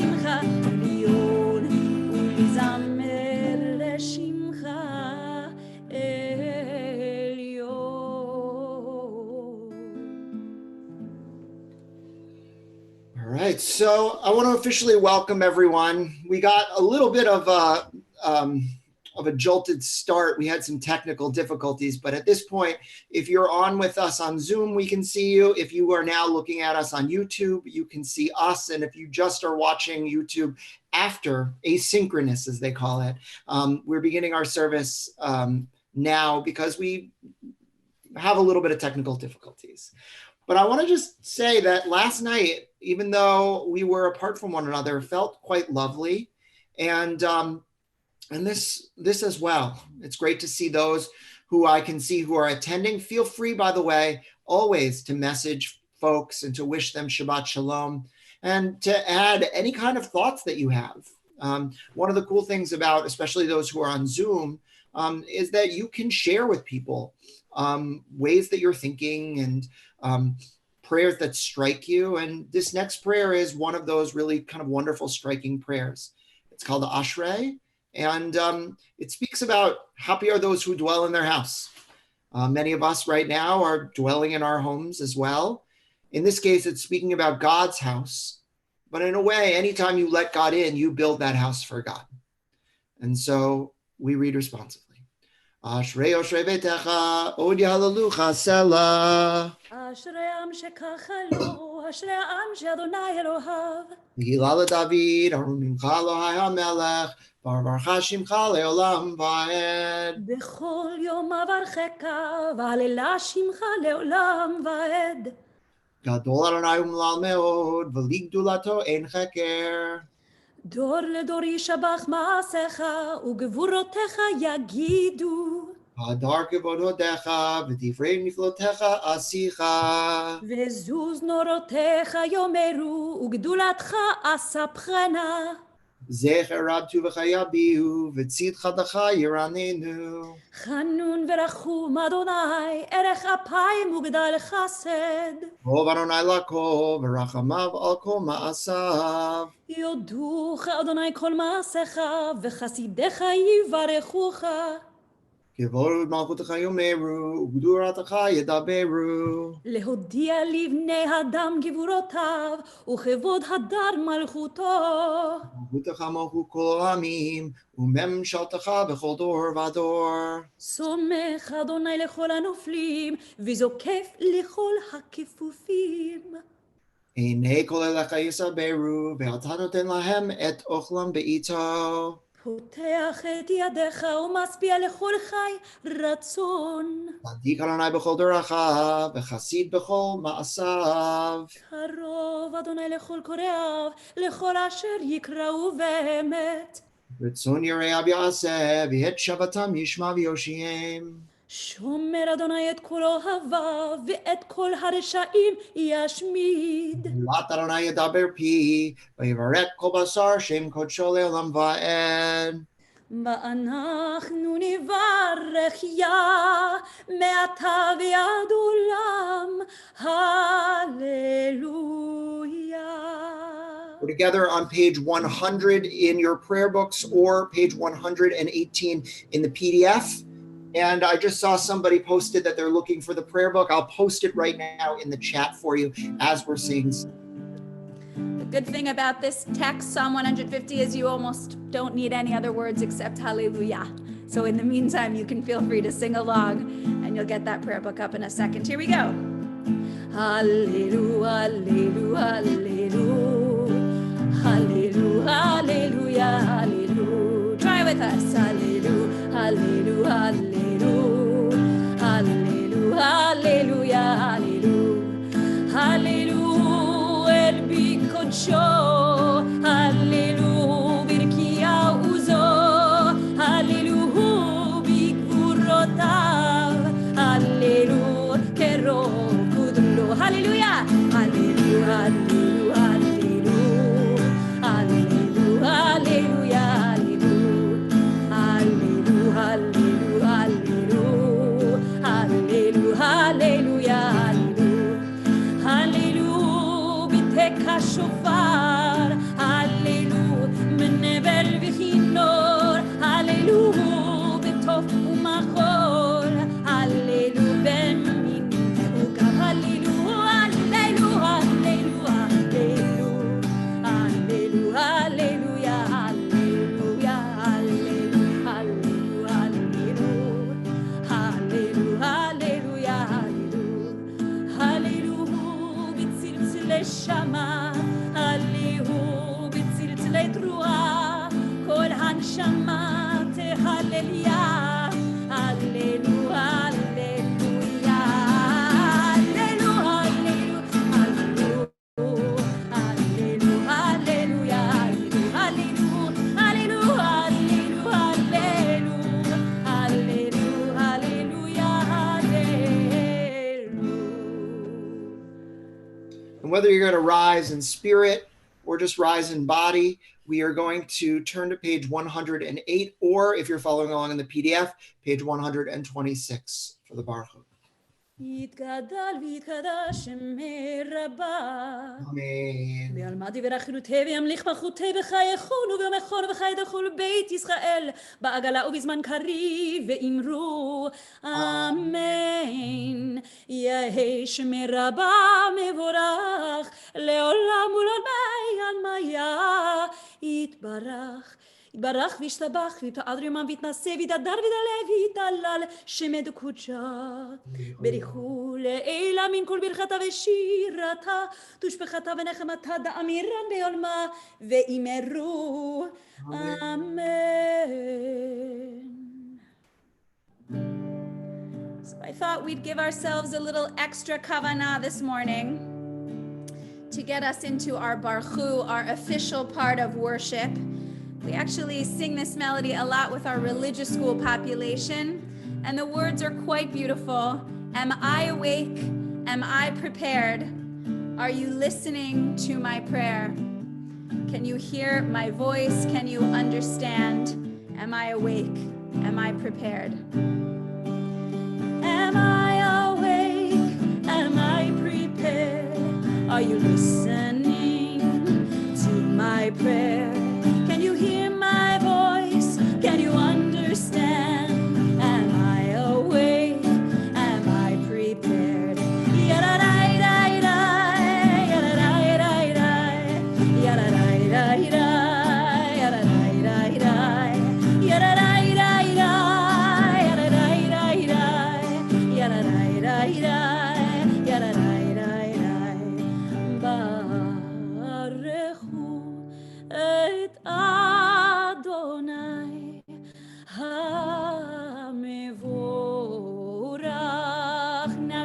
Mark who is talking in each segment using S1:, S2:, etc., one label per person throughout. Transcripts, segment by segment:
S1: לשמך עליון ולזמר לשמך
S2: All right, so I want to officially welcome everyone. We got a little bit of a jolted start. We had some technical difficulties, but at this point, if you're on with us on Zoom, we can see you. If you are now looking at us on YouTube, you can see us. And if you just are watching YouTube after, asynchronous as they call it, we're beginning our service now because we have a little bit of technical difficulties. But I want to just say that last night, even though we were apart from one another, felt quite lovely. And this as well. It's great to see those who I can see who are attending. Feel free, by the way, always to message folks and to wish them Shabbat Shalom and to add any kind of thoughts that you have. One of the cool things about, especially those who are on Zoom, is that you can share with people ways that you're thinking and prayers that strike you. And this next prayer is one of those really kind of wonderful, striking prayers. It's called the Ashrei, and it speaks about happy are those who dwell in their house. Many of us right now are dwelling in our homes as well. In this case, it's speaking about God's house. But in a way, anytime you let God in, you build that house for God. And so we read responsively. Ashrei Oshrei Beitecha, Od Yahalelucha Selah.
S1: אשרי העם שככה לו, אשרי העם שאדוני אלוהיו.
S2: Megillah David, Arumimcha Elohai HaMelech, Baruch Shimcha Leolam Vaed.
S1: בכל יום אברכך, והללה שמך לעולם ועד.
S2: Gadol Adonai Umlal Meod, V'ligdulato Ein Cheker.
S1: דור לדור ישבח מעשיך, וגבורותיך יגידו.
S2: Hadar Kevod Hodecha, V'divrei Niflotecha Asicha.
S1: וזוז נורותיך יאמרו, וגדולתך אספחנה.
S2: Zecher Rab Tuvecha Yabihu, V'tzid Chadacha Yiranenu.
S1: חנון ורחום אדוני, ערך אפיים וגדל חסד.
S2: Tov Adonai Lakol, V'rachamav Al Kol Ma'asav.
S1: יודוך אדוני כל מעשיך, וחסידיך יברכוך.
S2: Kevod Malchutecha Yomeru, Ugduratacha Yedaberu.
S1: להודיע לבני אדם גבורותיו, וכבוד הדר מלכותו.
S2: Malchutecha Malchu Kol Amim, Umemshaltecha B'chol Dor Vador.
S1: סומך אדוני לכל הנופלים, וזוקף לכל הכפופים.
S2: Einei Kol Elecha Yisaberu, Ve'ata Noten Lahem Et Ochlam Be'ito.
S1: פותח את ידיך ומשביע לכל חי רצון.
S2: Tzadik Adonai B'chol Doracha, V'chasid B'chol Ma'asav.
S1: קרוב אדוני לכל קוראיו, לכל אשר יקראו באמת.
S2: Ritzon Yirei Ab Yaseh, V'het Shavatam Yishma V'yoshiem.
S1: שומר אדוני את כל אוהביו, ואת כל הרשעים ישמיד.
S2: Lat Adonai Yedaber Pi, V'yivarek Kol Basar Shem Kodsho Le'olam Va'ed.
S1: ואנחנו נברך מעתה ועד עולם, הללויה.
S2: We're together on page 100 in your prayer books or page 118 in the PDF. And I just saw somebody posted that they're looking for the prayer book. I'll post it right now in the chat for you as we're saying.
S1: The good thing about this text, Psalm 150, is you almost don't need any other words except hallelujah. So in the meantime, you can feel free to sing along and you'll get that prayer book up in a second. Here we go. Hallelujah, hallelujah, hallelujah, hallelujah, hallelujah. Try with us. Hallelujah, hallelujah, hallelujah, hallelujah, hallelujah, hallelujah, el bikodsho, hallelujah, birkia uzo, hallelujah, bikurotav, hallelujah, kerov kudlo, hallelujah, hallelujah, hallelujah, hallelujah, hallelujah, hallelujah, hallelujah, hallelujah, hallelujah, hallelujah. הנשמה, עליהו בצלצלי תרועה, כל הנשמה תהלליה, הללו, הללויה, הללו, הללו, הללו, הללו, הללויה, הללו, הללו, הללו, הללו, hallelujah, hallelujah.
S2: And whether you're going to rise in spirit or just rise in body, we are going to turn to page 108, or if you're following along in the PDF, page 126 for the Baruch.
S1: יתגדל ויתקדש שמי רבה.
S2: Amen.
S1: בעלמתי ורחילותי וימליך מלכותי בחייכון וביומכון ובחיידכון בית ישראל בעגלה ובזמן קריב ואמרו אמן. יהי שמי רבה מבורך לעולם ולעולמי עלמיה יתברך. יתברך וישתבח ויתעד יומם ויתנשא ויתהדר ויתעלה ויתהלל שמי דקודשה בריחו לעילה מן כל ברכתה ושירתה תושבחתה ונחמתה דאמירן בעולמה ואמרו אמן. So I thought we'd give ourselves a little extra kavanah this morning to get us into our Baruch, our official part of worship. We actually sing this melody a lot with our religious school population, and the words are quite beautiful. Am I awake? Am I prepared? Are you listening to my prayer? Can you hear my voice? Can you understand? Am I awake? Am I prepared? Am I awake? Am I prepared? Are you listening to my prayer? Can you hear my voice? Can you understand? Am I awake? Am I prepared?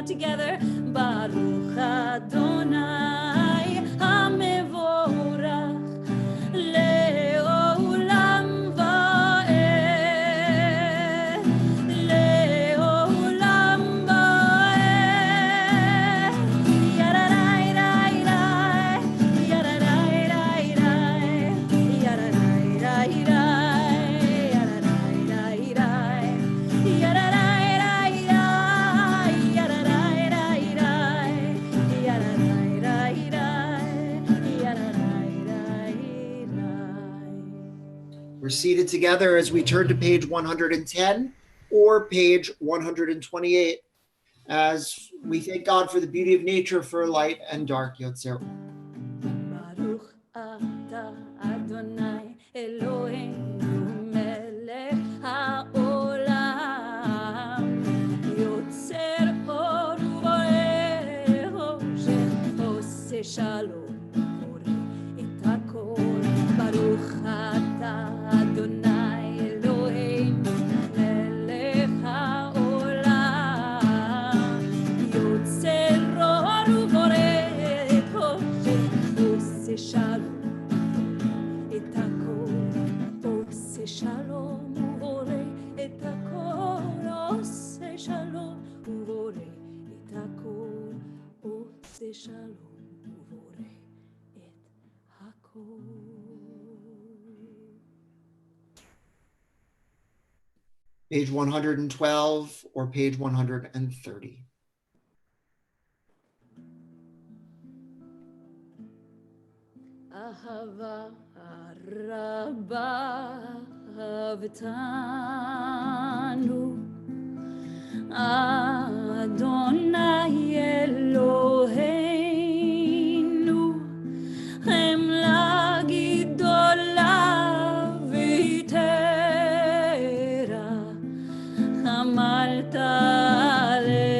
S1: Together, Baruch Adonai HaMevorach Le'olam va'ed Le'olam va'ed Yadadai-dai-dai Yadadai-dai-dai Yadadai-dai-dai Yadadai-dai-dai
S2: We're seated together as we turn to page 110 or page 128 as we thank God for the beauty of nature, for light and dark. Yotzer.
S1: Baruch ata Adonai Eloheinu melech haolam yotzer or u'borer hoshech oseh shalom boreh et hakol. Baruch ata Adonai Eloheinu melech haolam yotzer or u'borer hoshech oseh shalom et hakol. Oseh shalom u'boreh et hakol. Oseh shalom u'boreh et hakol. Oseh shalom u'boreh et hakol.
S2: Page 112 or page 130.
S1: Ahava rabba avtanu Adonai Eloheinu Chemla gidola v'tera chamalta aleinu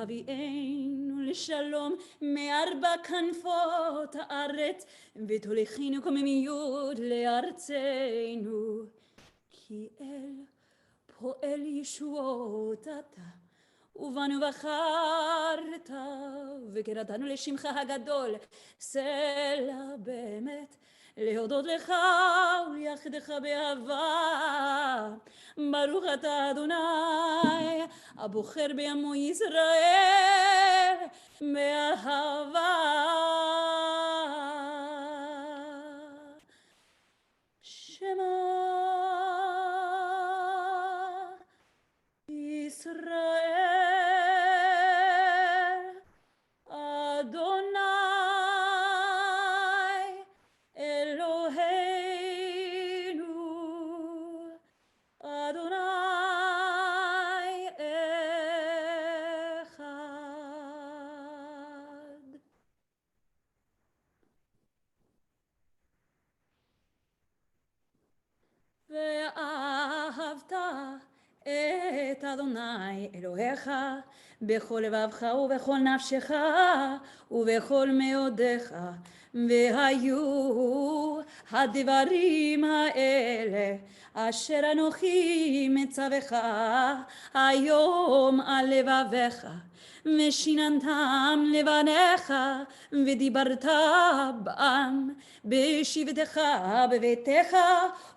S1: הביאנו לשלום מארבע כנפות הארץ, ותוליכנו קוממיות לארצנו. כי אל פועל ישועות אתה, ובנו בחרת, וקראתנו לשמך הגדול, סלע באמת, להודות לך וליחדך באהבה. ברוך אתה אדוני, הבוחר בעמו ישראל באהבה. שמע ישראל, אדוני אלוהינו, אדוני אחד. ואהבת את אדוני אלוהיך בכל לבבך ובכל נפשך ובכל מאודיך. והיו הדברים האלה אשר אנוכי מצווך היום על לבביך, ושיננתם לבניך, ודיברת בם בשבתך בביתך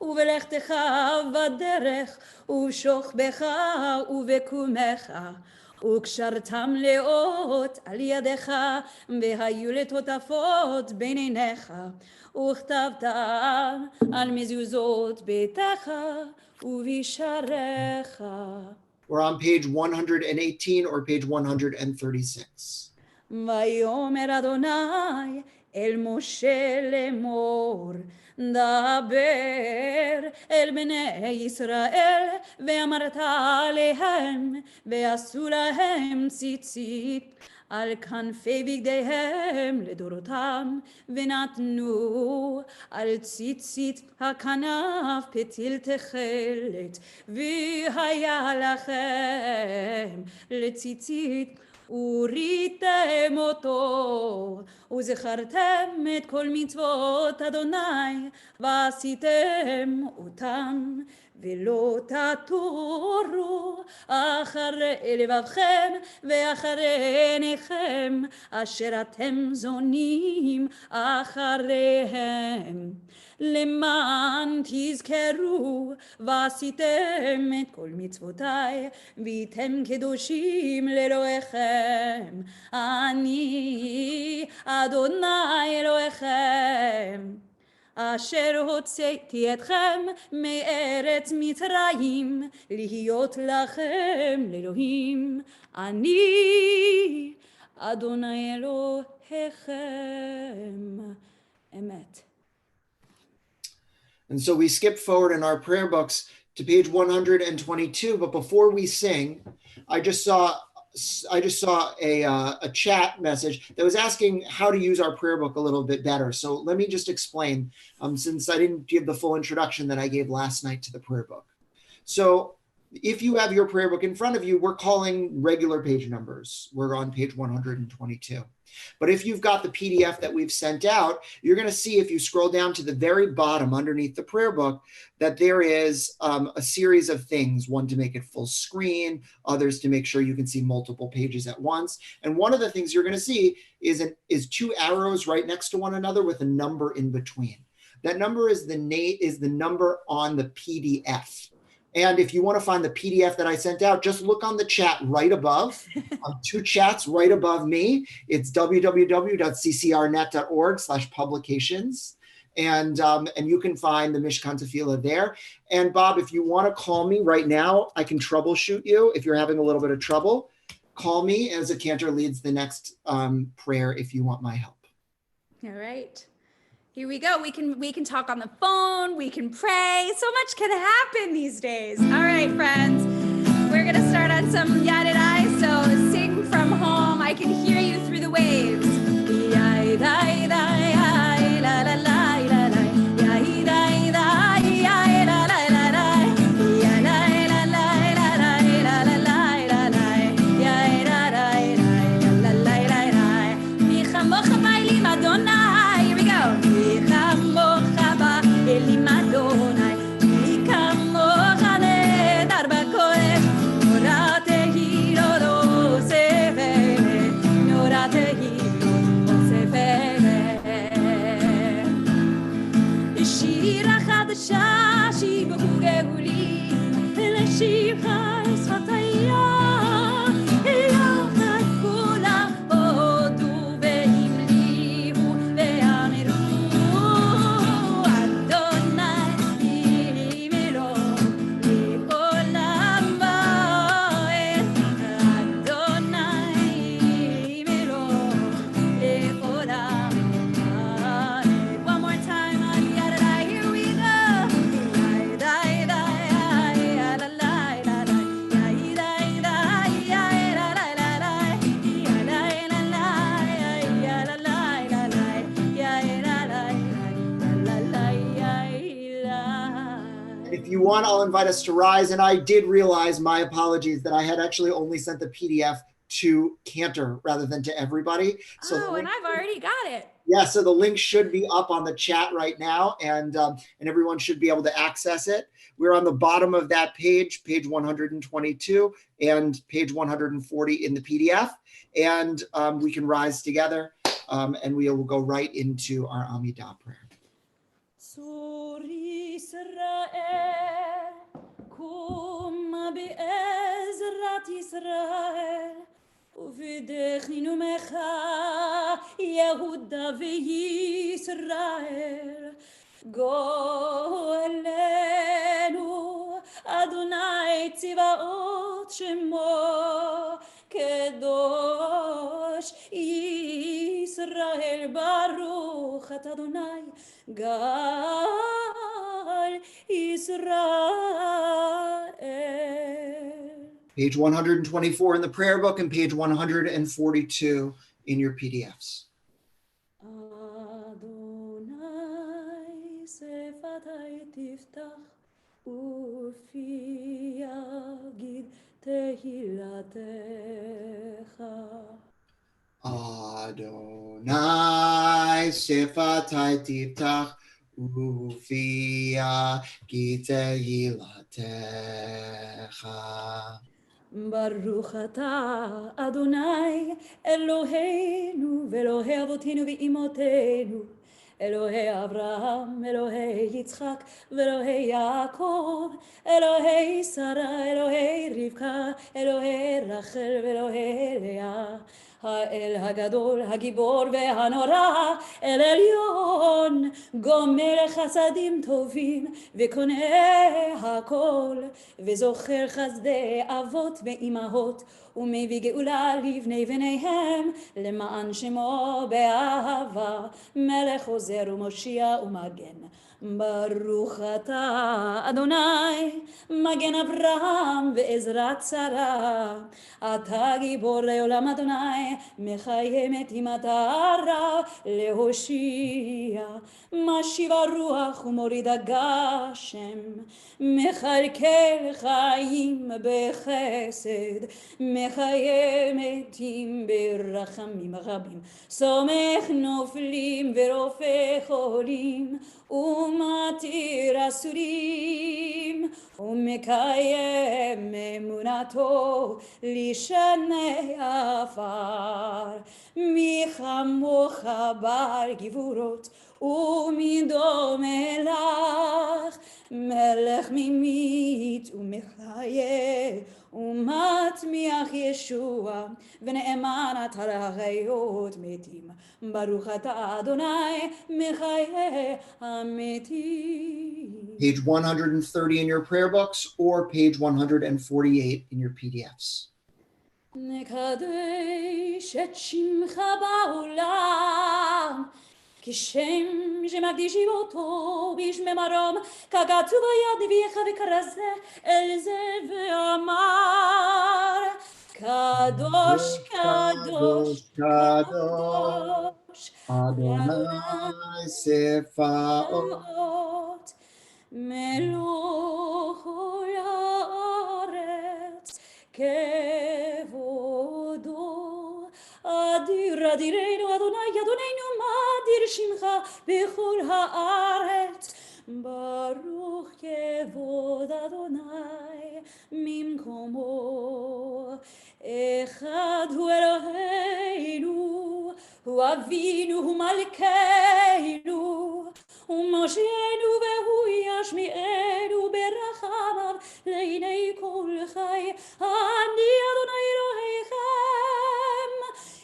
S1: ובלכתך בדרך ובשוכבך ובקומך, וקשרתם לאות על ידך, והיו לטוטפות בין עיניך, וכתבתם על מזוזות ביתך ובשעריך.
S2: We're on page 118 or page 136.
S1: ויאמר אדוני אל משה לאמור, דבר אל בני ישראל, ואמרת עליהם, ועשו להם ציצית על כנפי בגדיהם לדורותם, ונתנו על ציצית הכנף פתיל תכלת, והיה לכם לציצית וריתם אותו, וזכרתם את כל מצוות אדוני ועשיתם אותם, ולא תתורו אחרי לבבכם ואחרי עיניכם אשר אתם זונים אחריהם, למען תזכרו ועשיתם את כל מצוותיי והייתם קדושים לאלוהיכם. אני אדוני אלוהיכם אשר הוצאתי אתכם מארץ מצרים להיות לכם לאלוהים. אני אדוני אלוהיכם. אמת.
S2: And so we skip forward in our prayer books to page 122, but before we sing, I just saw a chat message that was asking how to use our prayer book a little bit better. So let me just explain, since I didn't give the full introduction that I gave last night to the prayer book. So if you have your prayer book in front of you, we're calling regular page numbers. We're on page 122. But if you've got the PDF that we've sent out, you're going to see, if you scroll down to the very bottom underneath the prayer book, that there is a series of things, one to make it full screen, others to make sure you can see multiple pages at once. And one of the things you're going to see is two arrows right next to one another with a number in between. That number is the number on the PDF. And if you want to find the PDF that I sent out, just look on the chat right above, two chats right above me. It's www.ccrnet.org/publications. And you can find the Mishkan Tefillah there. And Bob, if you want to call me right now, I can troubleshoot you. If you're having a little bit of trouble, call me as a cantor leads the next prayer if you want my help.
S1: All right. Here we go. We can talk on the phone. We can pray. So much can happen these days. All right, friends. We're going to start on some Yadidai. So sing from home. I can hear you through the waves. Yadidai, la la la la. שירה שפתיה יחד כולם הודו והמליאו ואמרו אדוני אלוהים לעולם ועד אדוני אלוהים לעולם ועד. One more time, here we go.
S2: If you want, I'll invite us to rise. And I did realize, my apologies, that I had actually only sent the PDF to Cantor rather than to everybody. So
S1: and I've already got it.
S2: Yeah, so the link should be up on the chat right now, and everyone should be able to access it. We're on the bottom of that page, page 122 and page 140 in the PDF, and we can rise together, and we will go right into our Amidah prayer.
S1: Sur Israel, kum be'ezrat Israel, ובדכנינו ממך יהודה וישראל גואלנו אדוני צבאות שמו קדוש ישראל ברוך את אדוני גאל ישראל.
S2: Page 124 in the prayer book and page 142 in your PDFs.
S1: Adonai sefatai tiftach ufi yagid tehilatecha.
S2: Adonai sefatai tiftach ufi yagid tehilatecha.
S1: ברוך אתה אדוני אלוהינו ואלוהי אבותינו ואימותינו אלוהי אברהם אלוהי יצחק ואלוהי יעקב אלוהי שרה אלוהי רבקה אלוהי רחל ואלוהי לאה האל הגדול הגיבור והנורא אל עליון גומר חסדים טובים וקונה הכל וזוכר חסדי אבות ואימהות ומביא גאולה לבני בניהם למען שמו באהבה מלך עוזר ומושיע ומגן. ברוך אתה אדוני מגן אברהם ועזרת שרה אתה גיבור לעולם אדוני מחיים את המטרה להושיע משיב הרוח ומוריד הגשם מחלקל חיים בחסד מחיים מתים ברחמים רבים סומך נופלים ורופא חולים ומתיר אסורים ומקיים אמונתו לשני עפר מי כמוך בר גבורות ומי דומה לך מלך ממית ומחיה ומטמיח ישוע ונאמן אתה לחיות מתים ברוך אתה אדוני מחיה המתים.
S2: Page 130 in your prayer books or page 148 in your PDFs.
S1: נקדש את שמך בעולם כשם שמקדישים אותו בשמי מרום ככתוב היה נביאך וכרזה אל זה ואמר קדוש קדוש קדוש
S2: אדוני צבאות
S1: מלוך כל הארץ כבודו אדיר אדירנו אדוני אדוננו מאדיר שמך בכל הארץ ברוך כבוד אדוני ממקומו אחד הוא אלוהינו הוא אבינו הוא מלכנו הוא מושיענו והוא ישמיענו ברחמיו לעיני כל חי. אני אדוני אלוהיכם,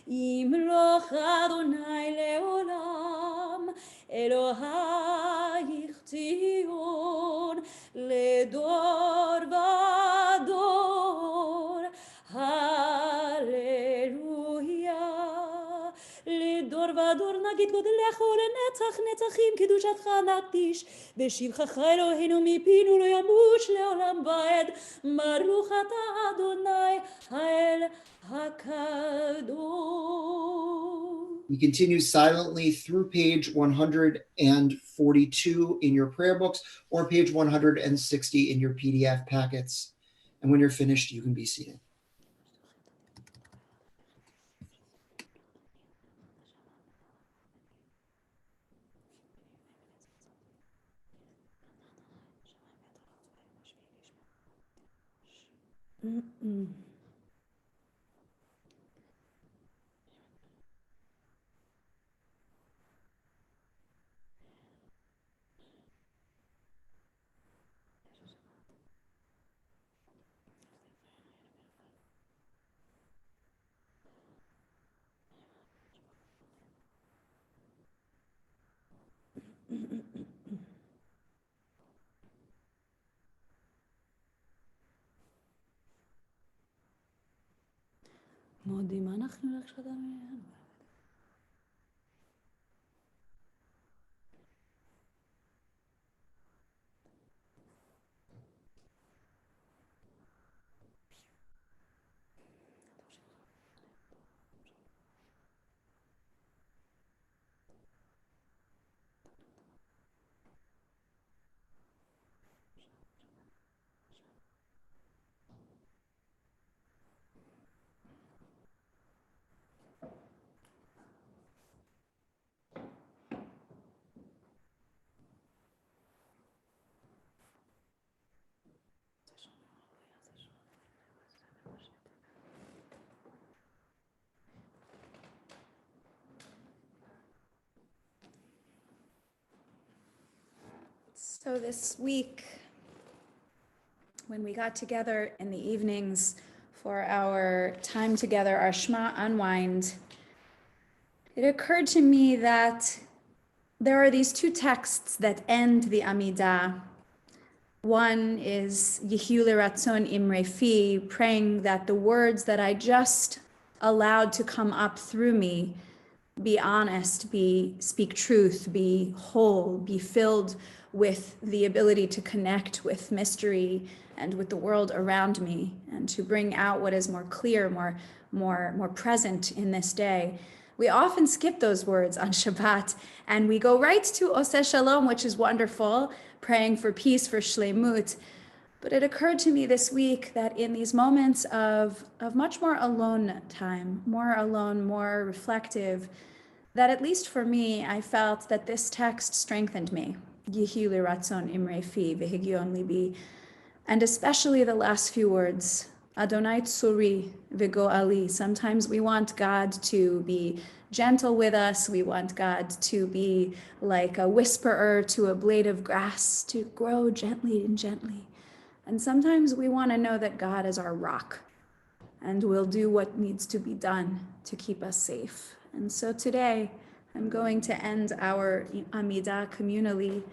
S1: ימלוך אדוני לעולם, אלוהיך ציון לדור ודור. הללויה. לדור ודור נגיד גודלך ולנצח נצחים קדושתך נקדיש, בשבחך אלוהינו מפינו לא ימוש לעולם ועד. ברוך אתה אדוני האל הקדוש.
S2: We continue silently through page 142 in your prayer books or page 160 in your PDF packets. And when you're finished, you can be seated.
S1: מודים אנחנו לך שאדם. So this week, when we got together in the evenings for our time together, our Shema unwind, it occurred to me that there are these two texts that end the Amidah. One is Yehiu L'Ratzon Imre Fi, praying that the words that I just allowed to come up through me be honest, speak truth, be whole, be filled with the ability to connect with mystery and with the world around me, and to bring out what is more clear, more present in this day. We often skip those words on Shabbat, and we go right to Oseh Shalom, which is wonderful, praying for peace, for shleimut. But it occurred to me this week that in these moments of much more alone time, more alone, more reflective, that at least for me, I felt that this text strengthened me. Yehiu L'Ratzon Imre Fi v'Higyon Libi. And especially the last few words, Adonai Tzuri v'Go'ali. Sometimes we want God to be gentle with us. We want God to be like a whisperer to a blade of grass, to grow gently and gently. And sometimes we want to know that God is our rock and will do what needs to be done to keep us safe. And so today, I'm going to end our Amidah communally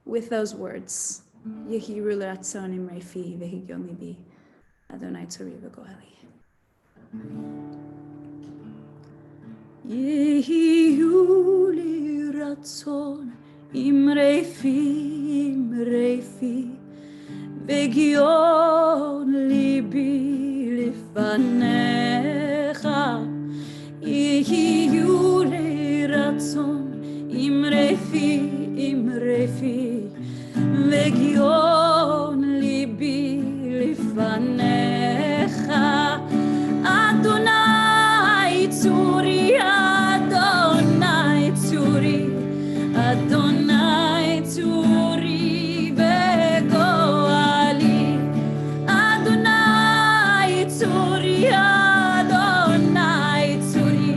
S1: with those words. Yehiu L'Ratzon Imre Fi v'Higyon Libi. Adonai Tzuri v'Go'ali. Yehiu L'Ratzon Imre Fi v'Higyon Libi Lifanecha. Yehiu L'Ratzon Imre Fi v'Higyon Libi Lifanecha. Adonai Tzuri, Adonai Tzuri, Adonai Tzuri v'Go'ali. Adonai Tzuri, Adonai Tzuri,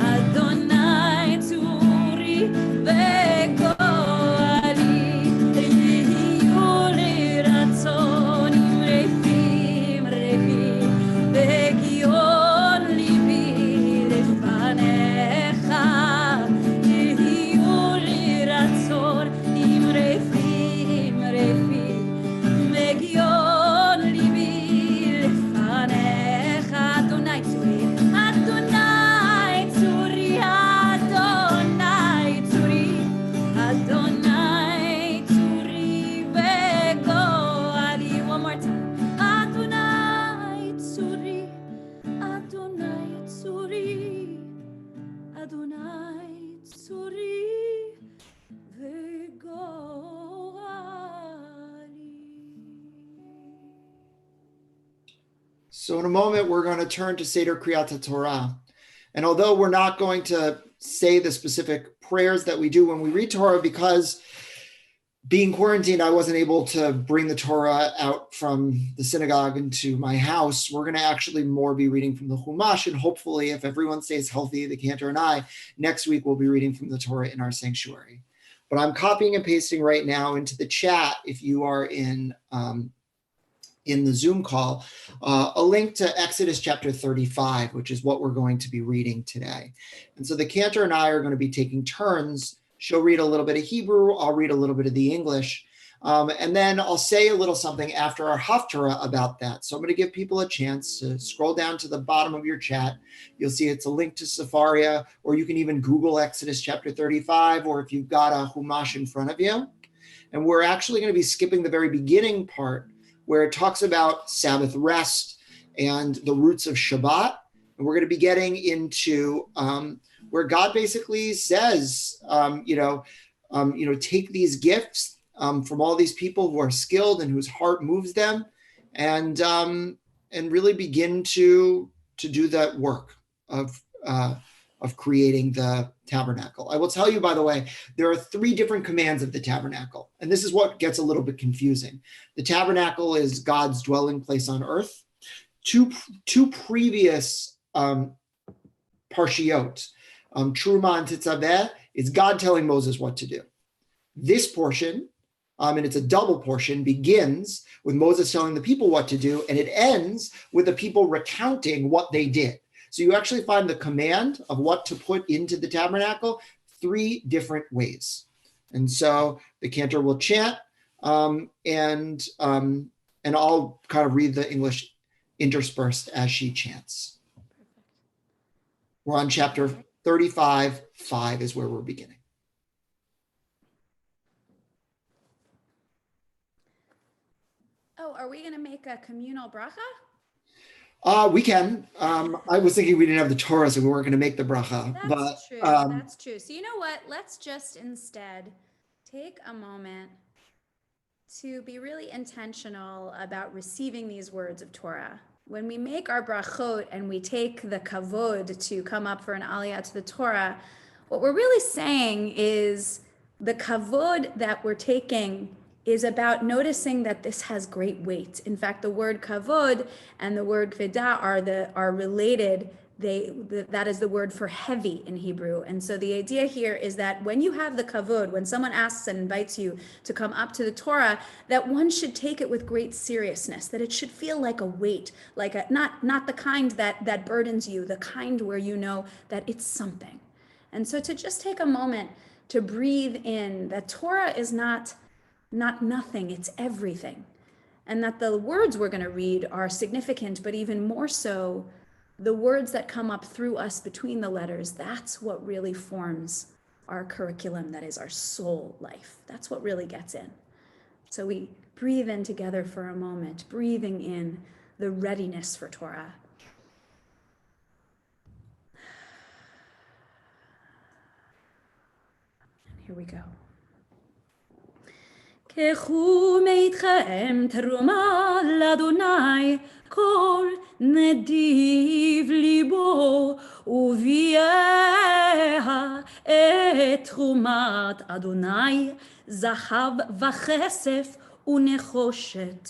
S1: Adonai Tzuri v'Go'ali.
S2: So in a moment, we're going to turn to Seder Kriyat Torah. And although we're not going to say the specific prayers that we do when we read Torah, because being quarantined, I wasn't able to bring the Torah out from the synagogue into my house. We're going to actually more be reading from the Chumash. And hopefully, if everyone stays healthy, the cantor and I, next week we'll be reading from the Torah in our sanctuary. But I'm copying and pasting right now into the chat, if you are in the Zoom call, a link to Exodus chapter 35, which is what we're going to be reading today. And so the cantor and I are going to be taking turns. She'll read a little bit of Hebrew, I'll read a little bit of the English, and then I'll say a little something after our Haftarah about that. So I'm going to give people a chance to scroll down to the bottom of your chat. You'll see it's a link to Sepharia, or you can even Google Exodus chapter 35, or if you've got a Chumash in front of you. And we're actually going to be skipping the very beginning part, where it talks about Sabbath rest and the roots of Shabbat. And we're going to be getting into where God basically says, take these gifts from all these people who are skilled and whose heart moves them, and really begin to do that work of creating the tabernacle. I will tell you, by the way, there are 3 different commands of the tabernacle, and this is what gets a little bit confusing. The tabernacle is God's dwelling place on earth. Two previous parshiot, Truma and Tetzaveh, is God telling Moses what to do. This portion, and it's a double portion, begins with Moses telling the people what to do, and it ends with the people recounting what they did. So you actually find the command of what to put into the tabernacle 3 different ways. And so the cantor will chant, and I'll kind of read the English interspersed as she chants. We're on chapter 35, 5 is where we're beginning.
S1: Oh, are we going to make a communal bracha?
S2: We can. I was thinking we didn't have the Torah, so we weren't going to make the bracha.
S1: That's true. That's true. So you know what? Let's just instead take a moment to be really intentional about receiving these words of Torah. When we make our brachot and we take the kavod to come up for an aliyah to the Torah, what we're really saying is the kavod that we're taking is about noticing that this has great weight. In fact, the word kavod and the word kvedah are related. That is the word for heavy in Hebrew. And so the idea here is that when you have the kavod, when someone asks and invites you to come up to the Torah, that one should take it with great seriousness, that it should feel like a weight, like not the kind that burdens you, the kind where you know that it's something. And so to just take a moment to breathe in that Torah is not nothing, it's everything. And that the words we're going to read are significant, but even more so, the words that come up through us between the letters, that's what really forms our curriculum, that is our soul life. That's what really gets in. So we breathe in together for a moment, breathing in the readiness for Torah. Here we go. קחו מאיתכם תרומה לאדוני, כל נדיב ליבו, וביאה את תרומת אדוני, זהב וכסף ונחושת.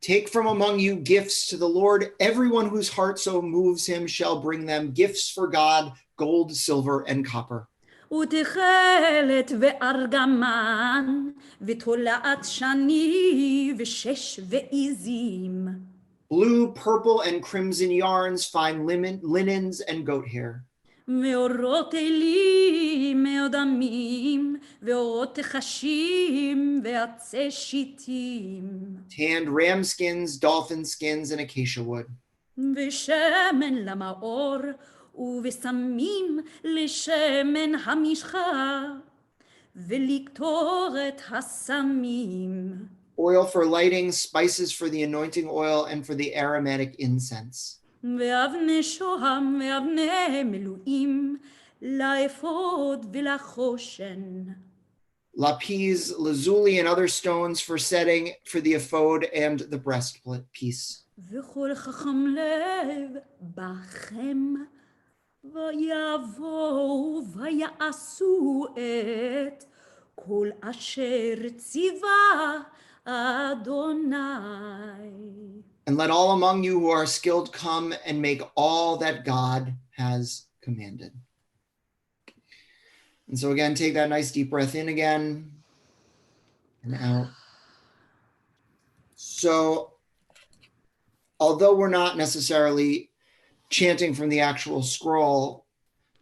S2: Take from among you gifts to the Lord. Everyone whose heart so moves him shall bring them gifts for God, gold, silver, and copper.
S1: ותכלת וארגמן, ותולעת שני ושש ועזים.
S2: Blue, purple, and crimson yarns, fine linens, and goat hair.
S1: מאורות אלים, מאודמים, ואורות תחשים, ועצי שיטים.
S2: Tanned ram skins, dolphin skins, and acacia wood.
S1: ושמן למאור, ובשמים לשמן המשחה, ולקטורת הסמים.
S2: Oil for lighting, spices for the anointing oil, and for the aromatic incense.
S1: ואבני שוהם ואבני מלואים, לאפוד ולחושן.
S2: lapis, lazuli, and other stones for setting for the ephod and the breastpiece.
S1: וכל חכם לב בכם ויבואו ויעשו את כל אשר ציווה אדוני.
S2: And let all among you who are skilled come and make all that God has commanded. And so again, take that nice deep breath in again and out. So although we're not necessarily chanting from the actual scroll,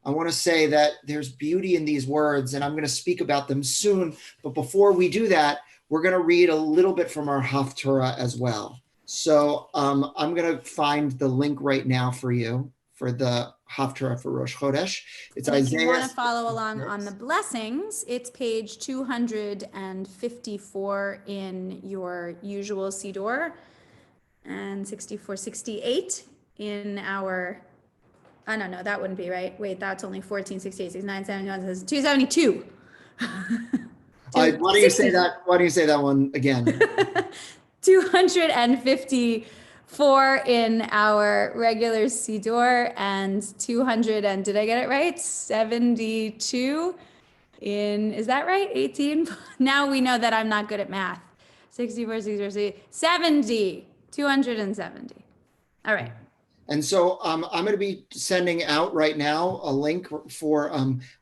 S2: I want to say that there's beauty in these words, and I'm going to speak about them soon. But before we do that, we're going to read a little bit from our Haftarah as well. So I'm going to find the link right now for you for the Haftarah for Rosh Chodesh. It's Isaiah.
S1: If you want to follow along on the blessings, it's page 254 in your usual Siddur and 64, 68 in our, oh, no, that wouldn't be right. Wait, that's only 14, 68, 69, 71, 272.
S2: Why do you say that? Why do you say that one again?
S1: 254 in our regular Siddur and 200 and did I get it right? 72 in, is that right? 18? Now we know that I'm not good at math. 64, 64, 70, 270. All right.
S2: And so I'm going to be sending out right now a link for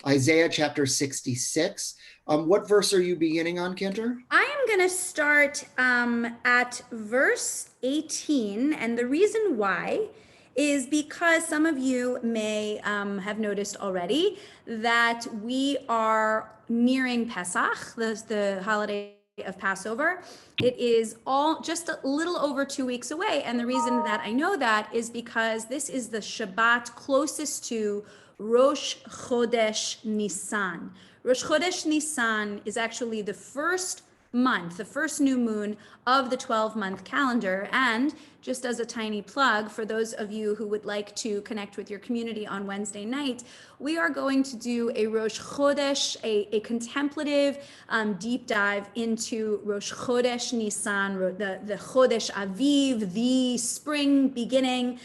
S2: Isaiah chapter 66. What verse are you beginning on, Cantor?
S1: I am going to start at verse 18. And the reason why is because some of you may have noticed already that we are nearing Pesach, the holiday of Passover. It is all just a little over 2 weeks away. And the reason that I know that is because this is the Shabbat closest to Rosh Chodesh Nisan. Rosh Chodesh Nisan is actually the first month, the first new moon of the 12-month calendar. And just as a tiny plug, for those of you who would like to connect with your community on Wednesday night, we are going to do a Rosh Chodesh, a contemplative deep dive into Rosh Chodesh Nisan, the Chodesh Aviv, the spring beginning.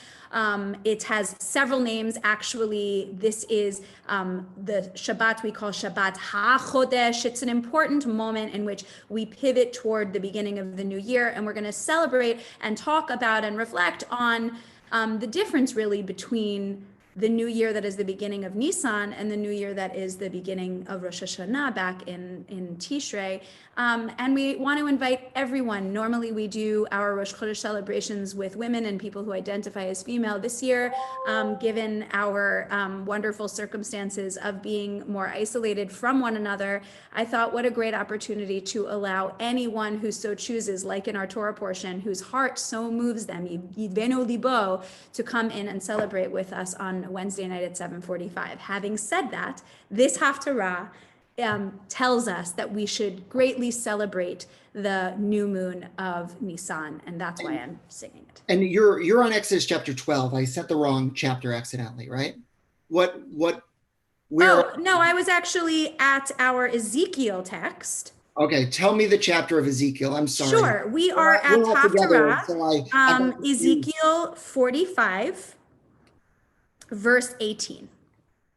S1: It has several names. Actually, this is the Shabbat we call Shabbat HaChodesh. It's an important moment in which we pivot toward the beginning of the new year, and we're going to celebrate and talk about and reflect on the difference really between the new year that is the beginning of Nisan and the new year that is the beginning of Rosh Hashanah back in Tishrei. And we want to invite everyone. Normally we do our Rosh Chodesh celebrations with women and people who identify as female. This year, given our wonderful circumstances of being more isolated from one another, I thought what a great opportunity to allow anyone who so chooses, like in our Torah portion, whose heart so moves them, Yidvenu Libo, to come in and celebrate with us on Wednesday night at 7:45. Having said that, this Haftarah tells us that we should greatly celebrate the new moon of Nisan, and that's why I'm singing it.
S2: And you're on Exodus chapter 12. I sent the wrong chapter accidentally, right? Where?
S1: Oh, no, I was actually at our Ezekiel text.
S2: Okay, tell me the chapter of Ezekiel. I'm sorry.
S1: Sure, we are at Haftarah, Ezekiel 45, verse 18.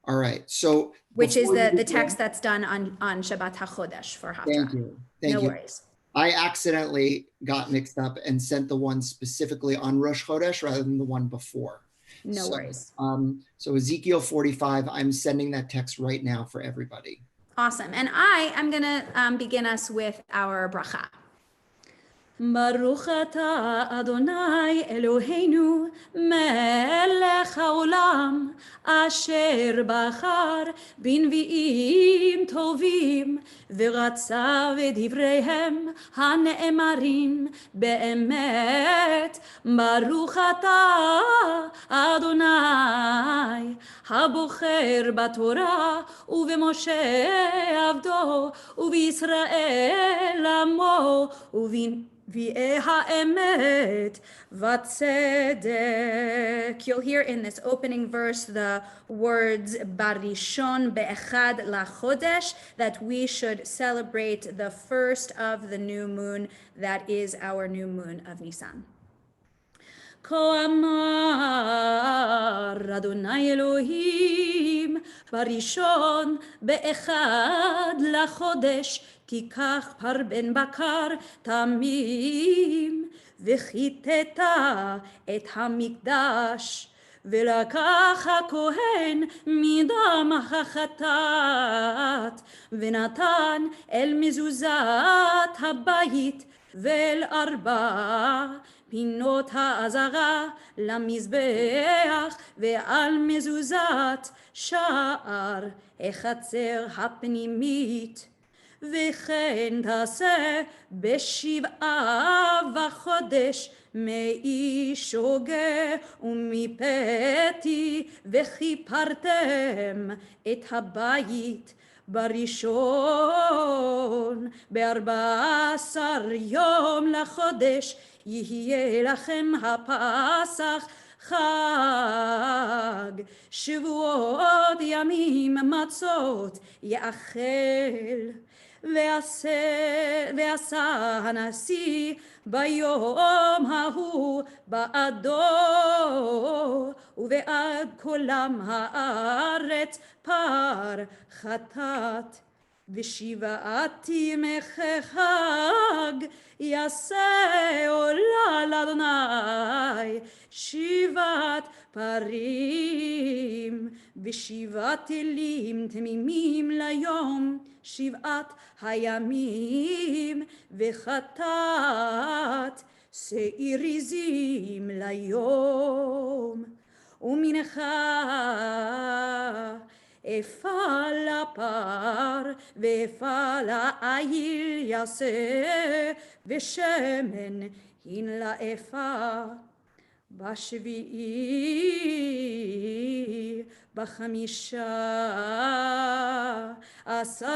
S2: All right, so
S1: which is the text that's done on Shabbat HaChodesh for Haftarah.
S2: Thank you. No worries. I accidentally got mixed up and sent the one specifically on Rosh Chodesh rather than the one before.
S1: No worries.
S2: So Ezekiel 45, I'm sending that text right now for everybody.
S1: Awesome. And I am going to begin us with our bracha. Baruch atah Adonai Eloheinu melech haolam asher bachar bנביאים טובים ורצה בדבריהם הנאמרים באמת ברוך אתה אדוני הבוחר בתורה ובמשה עבדו ובישראל עמו V'eh ha'emet v'tzedek. You'll hear in this opening verse the words barishon be'echad lachodesh, that we should celebrate the first of the new moon, that is our new moon of Nisan. כה אמר אדוני אלוהים בראשון באחד לחודש תיקח פר בן בקר תמים וכיתת את המקדש ולקח הכהן מדם החטאת ונתן אל מזוזת הבית ואל ארבע פינות העזרה למזבח ועל מזוזת שער החצר הפנימית. וכן תעשה בשבעה וחודש מאיש הוגה ומפתי וכיפרתם את הבית בראשון ב14 יום לחודש יהיה לכם הפסח חג שבועות ימים מצות יאכל ועשה הנשיא ביום ההוא בעדו ובעד כולם הארץ פר חטאת ושבעת ימי חג יעשה עולה לאדוני שבעת פרים ושבעת אלים תמימים ליום שבעת הימים וחטאת שעיר עזים ליום ומנחה אפה לפר ואפה לעיל יעשה ושמן הן לאפה בשביעי ב15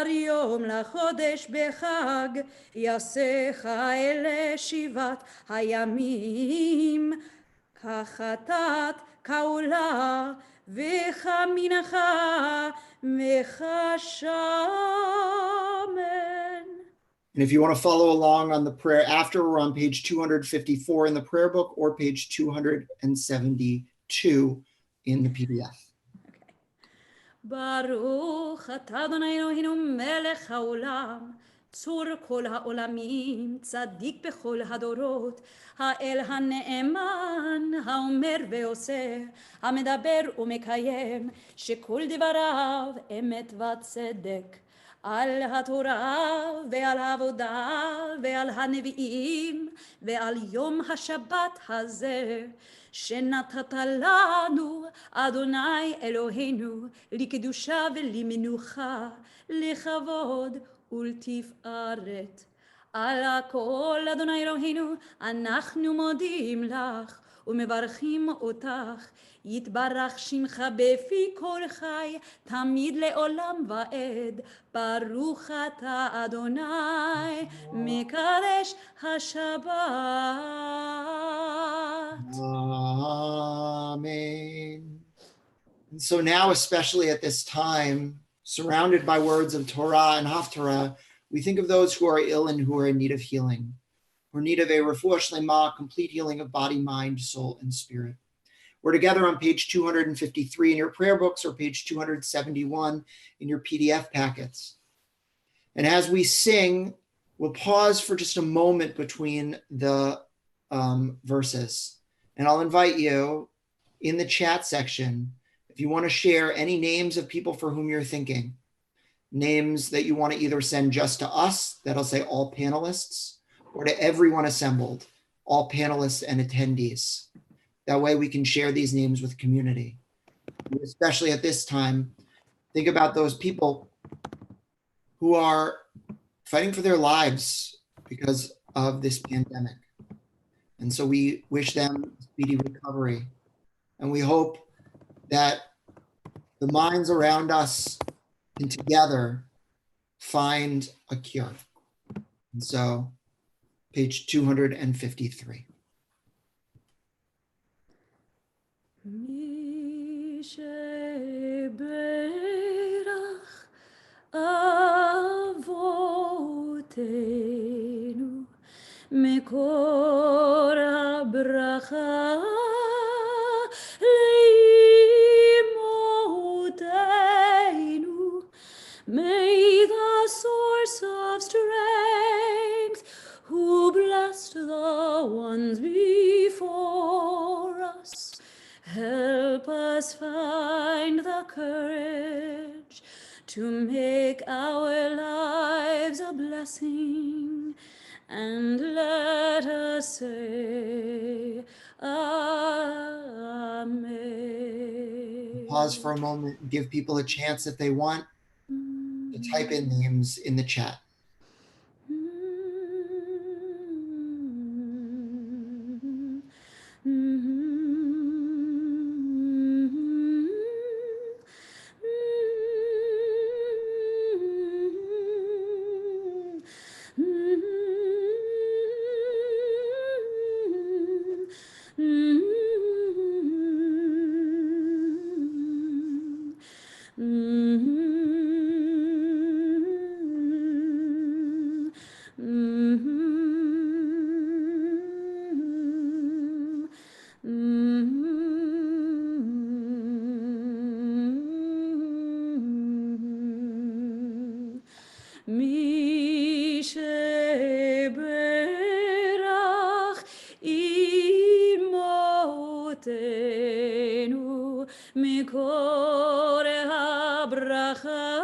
S1: יום לחודש בחג יעשך אלה שבעת הימים כחטאת כעולה וכמנחה וכשמן.
S2: And if you want to follow along on the prayer after, we're on page 254 in the prayer book or page 272 in the PDF.
S1: Okay. ברוך אתה אדוני אלוהינו מלך העולם צור כל העולמים צדיק בכל הדורות האל הנאמן האומר ועושה המדבר ומקיים שכל דבריו אמת וצדק על התורה ועל העבודה ועל הנביאים ועל יום השבת הזה שנתת לנו אדוני אלוהינו לקדושה ולמנוחה לכבוד ולתפארת. על הכל אדוני אלוהינו אנחנו מודים לך ומברכים אותך יתברך שמך בפי כל חי תמיד לעולם ועד ברוך אתה אדוני מקדש השבת.
S2: Amen. And so now, especially at this time, surrounded by words of Torah and Haftarah, we think of those who are ill and who are in need of healing, who are in need of a refuah shlema, complete healing of body, mind, soul, and spirit. We're together on page 253 in your prayer books or page 271 in your PDF packets. And as we sing, we'll pause for just a moment between the verses. And I'll invite you in the chat section, if you want to share any names of people for whom you're thinking, names that you want to either send just to us, that'll say all panelists, or to everyone assembled, all panelists and attendees. That way we can share these names with community. Especially at this time, think about those people who are fighting for their lives because of this pandemic. And so we wish them speedy recovery. And we hope that the minds around us can together find a cure. And so page 253.
S1: Avotenu מקור הברכה לאמותינו. May the source of strength, who blessed the ones before us, help us find the courage to make our lives a blessing, and let us say Amen.
S2: Pause for a moment and give people a chance, if they want, to type in names in the chat. מי שברך אמותינו מקור הברכה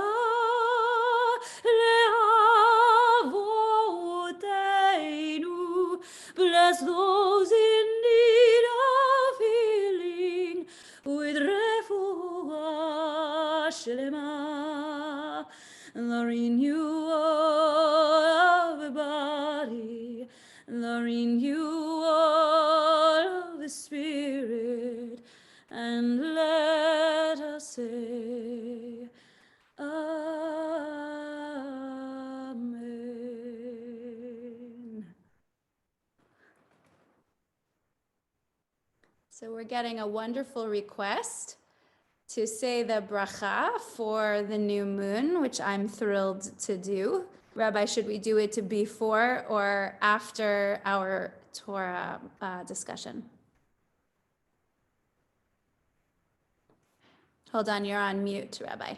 S2: לאבותינו. Bless those in need of healing with refuah shlema, the renewal of the body, the renewal of the spirit, and let us say Amen. So we're getting a wonderful request to say the bracha for the new moon, which I'm thrilled to do. Rabbi, should we do it before or after our Torah discussion? Hold on, you're on mute, Rabbi.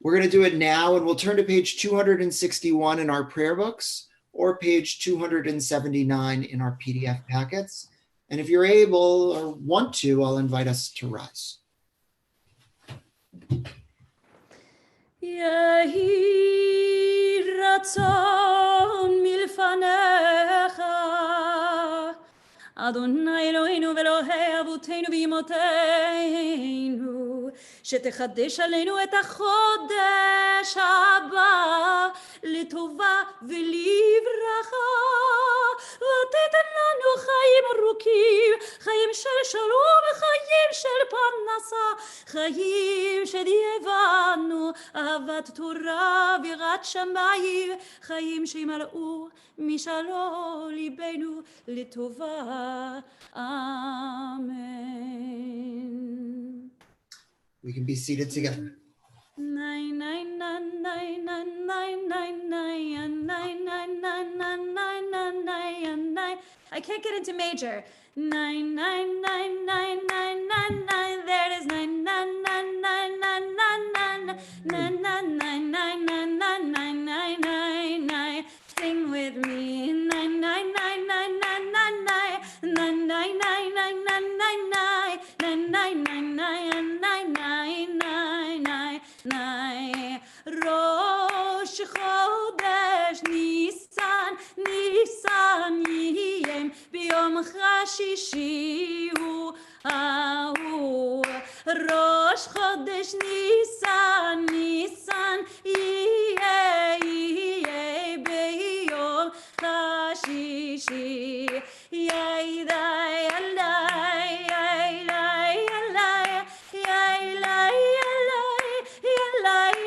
S2: We're going to do it now, and we'll turn to page 261 in our prayer books or page 279 in our PDF packets. And if you're able or want to, I'll invite us to rise.
S1: Yehi ratzon milfanecha, Adonai Eloheinu ve'Elohei avotenu v'imotenu, שתחדש עלינו את החודש הבא לטובה ולברכה, ותיתן לנו חיים ארוכים, חיים של שלום וחיים של פרנסה, חיים שדיעבנו אהבת תורה ויראת שמיים, חיים שימלאו משלום ליבנו לטובה. אמן.
S2: We can be seated together.
S1: I can't get into major. 9 9 9 9 9 9 9. There it is. 9 9 9 9 9 9 9 9 9 9 9 9 9 9 9 9. Sing with me. 9 9 9 9 9 9 9 9 9 9 9 9 9 9 9. Rosh Chodesh Nisan, Nisan Yiem, B'yom Hashishi hu ahu. Rosh Chodesh Nisan, Nisan Yeh, B'yom Hashishi. Yaidai Alai, Yailai Alai, Yailai Alai, Yailai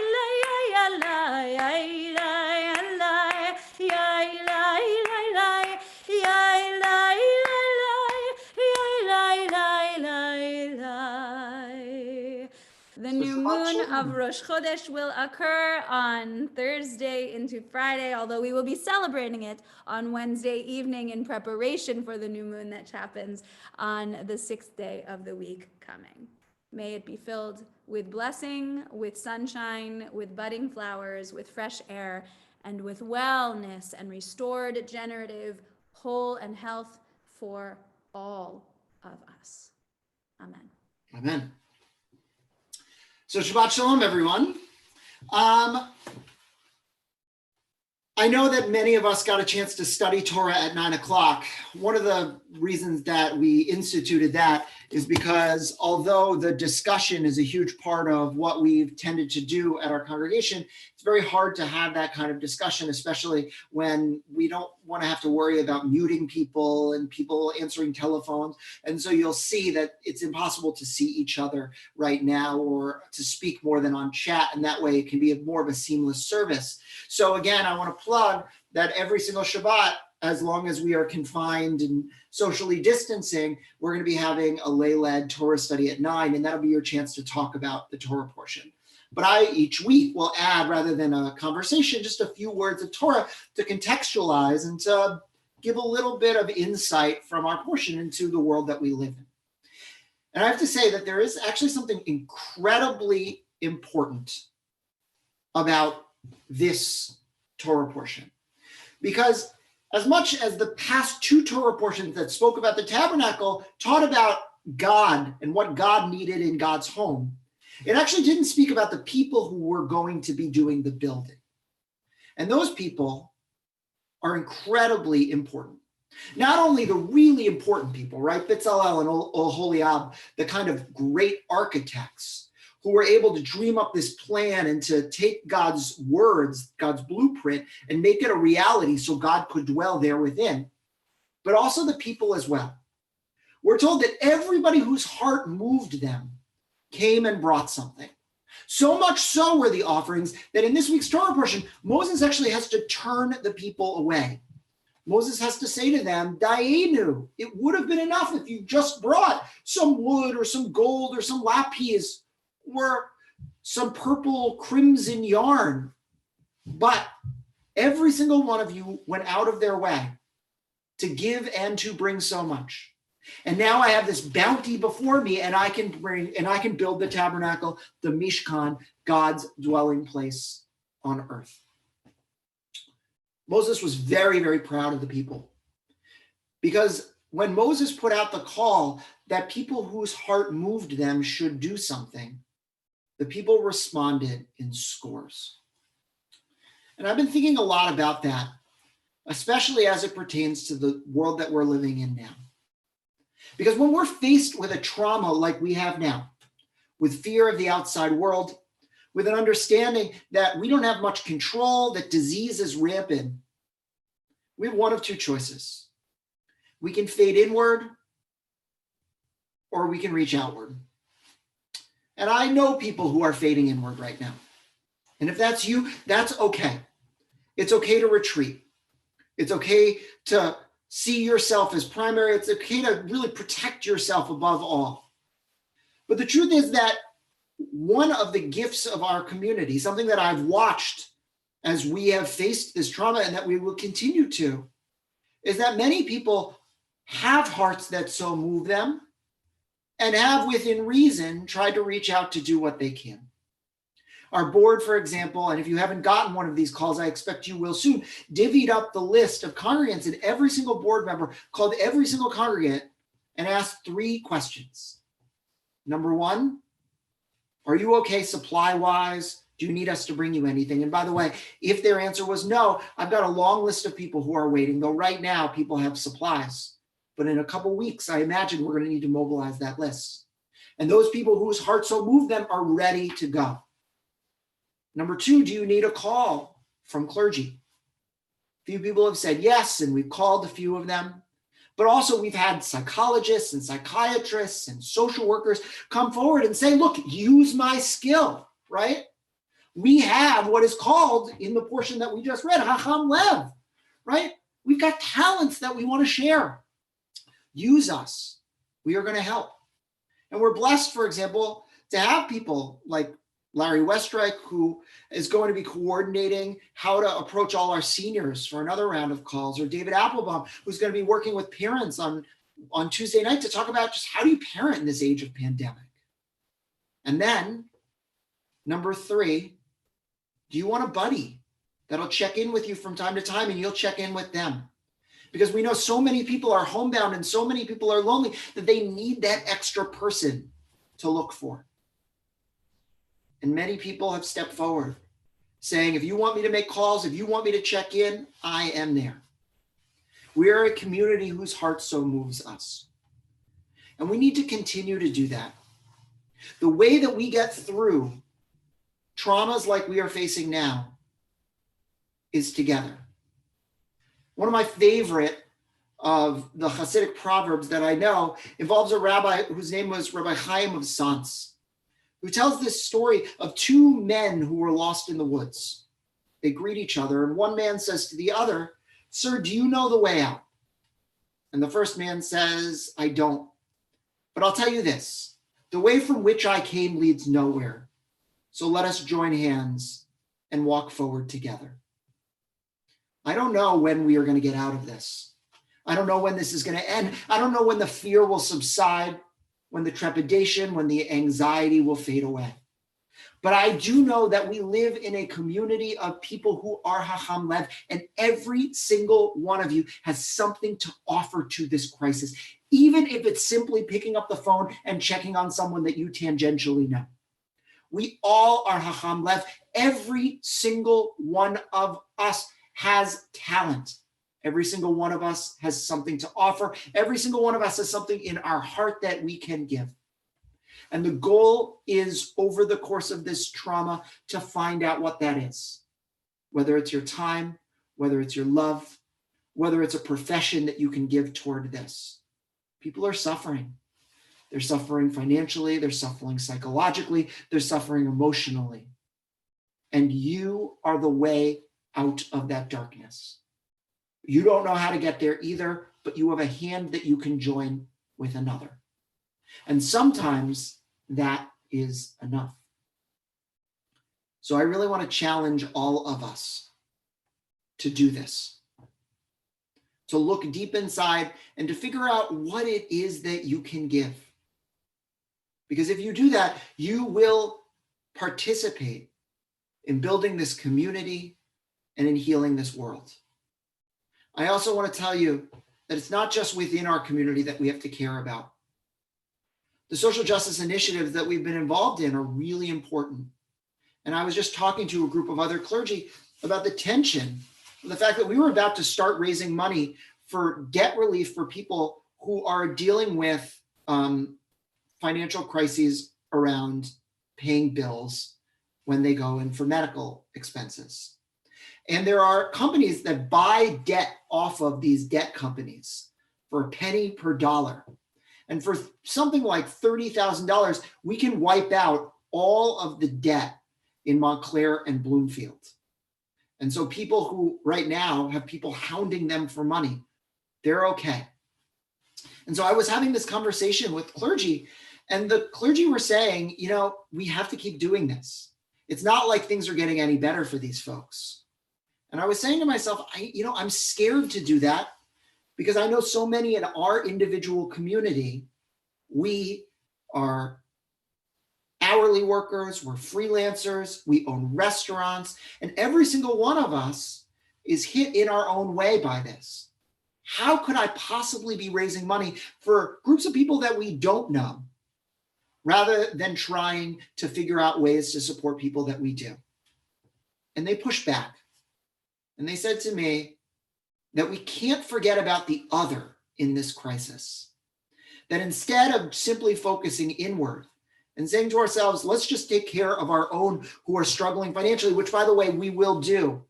S1: Alai, Yailai Alai, Yailai moon of Rosh Chodesh will occur on Thursday into Friday, although we will be celebrating it on Wednesday evening in preparation for the new moon that happens on the 6th day of the week coming. May it be filled with blessing, with sunshine, with budding flowers, with fresh air, and with wellness and restored, generative, whole, and health for all of us. Amen.
S2: Amen. So Shabbat Shalom, everyone. I know that many of us got a chance to study Torah at 9 o'clock. One of the reasons that we instituted that is because although the discussion is a huge part of what we've tended to do at our congregation, it's very hard to have that kind of discussion, especially when we don't want to have to worry about muting people and people answering telephones. And so you'll see that it's impossible to see each other right now or to speak more than on chat. And that way it can be more of a seamless service. So again, I want to plug that every single Shabbat, as long as we are confined and socially distancing, we're going to be having a lay-led Torah study at 9, and that'll be your chance to talk about the Torah portion. But I, each week, will add, rather than a conversation, just a few words of Torah to contextualize and to give a little bit of insight from our portion into the world that we live in. And I have to say that there is actually something incredibly important about this Torah portion. Because as much as the past two Torah portions that spoke about the tabernacle taught about God and what God needed in God's home, it actually didn't speak about the people who were going to be doing the building. And those people are incredibly important. Not only the really important people, right? Bezalel and Oholiab, the kind of great architects who were able to dream up this plan and to take God's words, God's blueprint, and make it a reality so God could dwell there within, but also the people as well. We're told that everybody whose heart moved them came and brought something. So much so were the offerings that in this week's Torah portion, Moses actually has to turn the people away. Moses has to say to them, Dayenu, it would have been enough if you just brought some wood or some gold or some lapis or some purple crimson yarn. But every single one of you went out of their way to give and to bring so much. And now I have this bounty before me, and I can build the tabernacle, the Mishkan, God's dwelling place on earth. Moses was very, very proud of the people, because when Moses put out the call that people whose heart moved them should do something, the people responded in scores. And I've been thinking a lot about that, especially as it pertains to the world that we're living in now. Because when we're faced with a trauma like we have now, with fear of the outside world, with an understanding that we don't have much control, that disease is rampant, we have one of two choices. We can fade inward, or we can reach outward. And I know people who are fading inward right now. And if that's you, that's okay. It's okay to retreat. It's okay to see yourself as primary. It's okay to really protect yourself above all. But the truth is that one of the gifts of our community, something that I've watched as we have faced this trauma and that we will continue to, is that many people have hearts that so move them and have, within reason, tried to reach out to do what they can. Our board, for example, and if you haven't gotten one of these calls, I expect you will soon, divvied up the list of congregants, and every single board member called every single congregant and asked 3 questions. Number 1, are you okay supply-wise? Do you need us to bring you anything? And by the way, if their answer was no, I've got a long list of people who are waiting, though right now people have supplies. But in a couple weeks, I imagine we're going to need to mobilize that list. And those people whose hearts so move them are ready to go. Number 2, do you need a call from clergy? A few people have said yes, and we've called a few of them. But also we've had psychologists and psychiatrists and social workers come forward and say, look, use my skill, right? We have what is called in the portion that we just read, Hacham Lev, right? We've got talents that we want to share. Use us. We are going to help. And we're blessed, for example, to have people like Larry Westreich, who is going to be coordinating how to approach all our seniors for another round of calls, or David Applebaum, who's going to be working with parents on Tuesday night to talk about just how do you parent in this age of pandemic. And then, number 3, do you want a buddy that'll check in with you from time to time and you'll check in with them? Because we know so many people are homebound and so many people are lonely that they need that extra person to look for. And many people have stepped forward saying, if you want me to make calls, if you want me to check in, I am there. We are a community whose heart so moves us. And we need to continue to do that. The way that we get through traumas like we are facing now is together. One of my favorite of the Hasidic proverbs that I know involves a rabbi whose name was Rabbi Chaim of Sants, who tells this story of 2 men who were lost in the woods. They greet each other, and one man says to the other, "Sir, do you know the way out?" And the first man says, "I don't. But I'll tell you this, the way from which I came leads nowhere. So let us join hands and walk forward together." I don't know when we are going to get out of this. I don't know when this is going to end. I don't know when the fear will subside, when the trepidation, when the anxiety will fade away. But I do know that we live in a community of people who are Hacham Lev, and every single one of you has something to offer to this crisis, even if it's simply picking up the phone and checking on someone that you tangentially know. We all are Hacham Lev. Every single one of us has talent. Every single one of us has something to offer. Every single one of us has something in our heart that we can give. And the goal is, over the course of this trauma, to find out what that is. Whether it's your time, whether it's your love, whether it's a profession that you can give toward this. People are suffering. They're suffering financially, they're suffering psychologically, they're suffering emotionally. And you are the way out of that darkness. You don't know how to get there either, but you have a hand that you can join with another. And sometimes that is enough. So I really want to challenge all of us to do this, to look deep inside and to figure out what it is that you can give. Because if you do that, you will participate in building this community and in healing this world. I also want to tell you that it's not just within our community that we have to care about. The social justice initiatives that we've been involved in are really important. And I was just talking to a group of other clergy about the tension, the fact that we were about to start raising money for debt relief for people who are dealing with financial crises around paying bills when they go in for medical expenses. And there are companies that buy debt off of these debt companies for a penny per dollar. And for something like $30,000, we can wipe out all of the debt in Montclair and Bloomfield. And so people who right now have people hounding them for money, they're okay. And so I was having this conversation with clergy, and the clergy were saying, you know, we have to keep doing this. It's not like things are getting any better for these folks. And I was saying to myself, I'm scared to do that because I know so many in our individual community, we are hourly workers, we're freelancers, we own restaurants, and every single one of us is hit in our own way by this. How could I possibly be raising money for groups of people that we don't know, rather than trying to figure out ways to support people that we do? And they pushed back. And they said to me that we can't forget about the other in this crisis. That instead of simply focusing inward and saying to ourselves, let's just take care of our own who are struggling financially, which, by the way, we will do.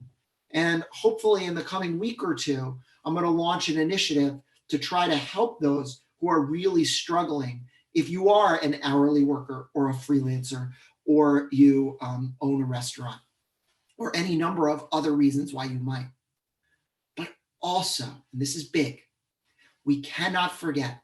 S2: And hopefully in the coming week or two, I'm going to launch an initiative to try to help those who are really struggling. If you are an hourly worker or a freelancer, or you own a restaurant, or any number of other reasons why you might. But also, and this is big, we cannot forget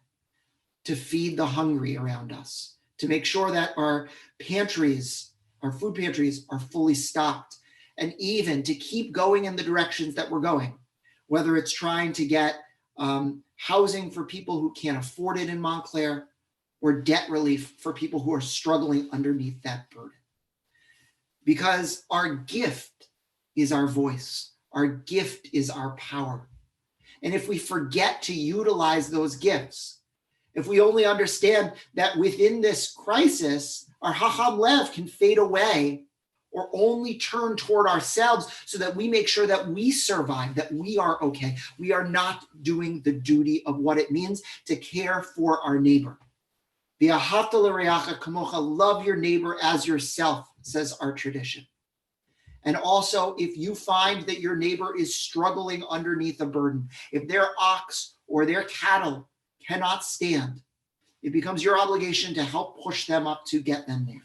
S2: to feed the hungry around us, to make sure that our pantries Our food pantries are fully stocked. And even to keep going in the directions that we're going, whether it's trying to get housing for people who can't afford it in Montclair, or debt relief for people who are struggling underneath that burden. Because our gift is our voice. Our gift is our power. And if we forget to utilize those gifts, if we only understand that within this crisis, our Hacham Lev can fade away or only turn toward ourselves so that we make sure that we survive, that we are okay. We are not doing the duty of what it means to care for our neighbor. V'ahavta l'reacha kamocha, love your neighbor as yourself, says our tradition. And also, if you find that your neighbor is struggling underneath a burden, if their ox or their cattle cannot stand, it becomes your obligation to help push them up to get them there.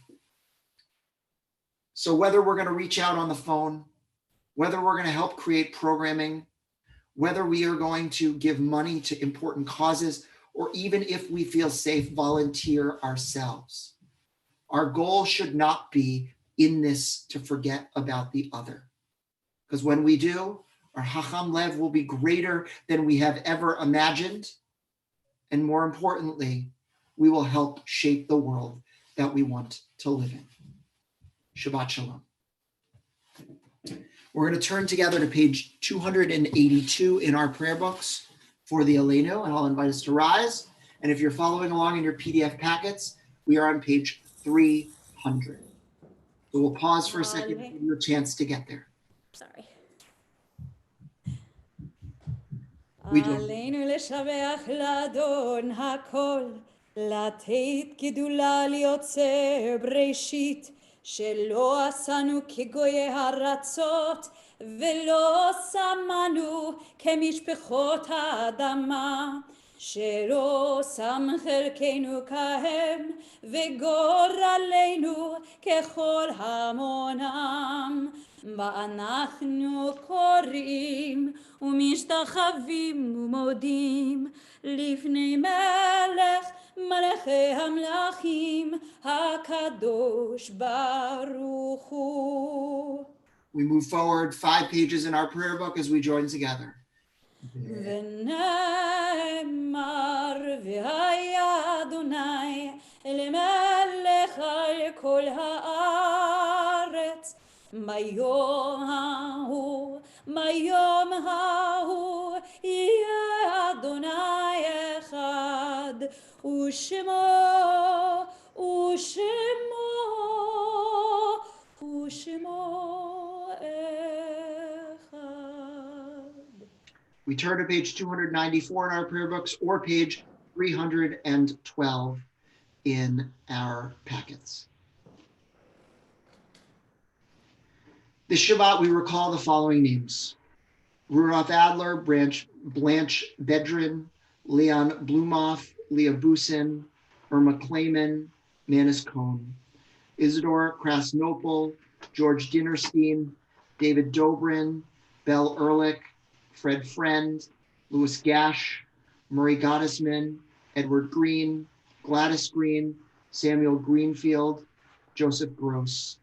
S2: So whether we're going to reach out on the phone, whether we're going to help create programming, whether we are going to give money to important causes, or even if we feel safe, volunteer ourselves. Our goal should not be in this to forget about the other. Because when we do, our Hacham Lev will be greater than we have ever imagined. And more importantly, we will help shape the world that we want to live in. Shabbat Shalom. We're going to turn together to page 282 in our prayer books for the Aleinu, and I'll invite us to rise. And if you're following along in your PDF packets, we are on page 300. So we'll pause for a second to give you a chance to get there.
S1: Sorry.
S3: עלינו לשבח לאדון הכל, לתת גדולה ליוצר בראשית, שלא עשנו כגויי הארצות, ולא שמנו כמשפחות האדמה, שלא שם חלקנו כהם, וגורלנו ככל המונם. ואנחנו קוראים ומשתחווים ומודים לפני מלך מלכי המלכים הקדוש ברוך הוא.
S2: We move forward 5 pages in our prayer book as we join together.
S3: ונאמר והיה אדוני למלך על כל הארץ ביום ההוא יהיה אדוני אחד ושמו אחד.
S2: We turn to page 294 in our prayer books or page 312 in our packets. This Shabbat, we recall the following names: Rudolph Adler, Blanche Bedrin, Leon Blumoff, Leah Busin, Irma Clayman, Manis Cohn, Isidore Krasnopel, George Dinerstein, David Dobrin, Belle Ehrlich, Fred Friend, Louis Gash, Murray Gottesman, Edward Green, Gladys Green, Samuel Greenfield, Joseph Gross,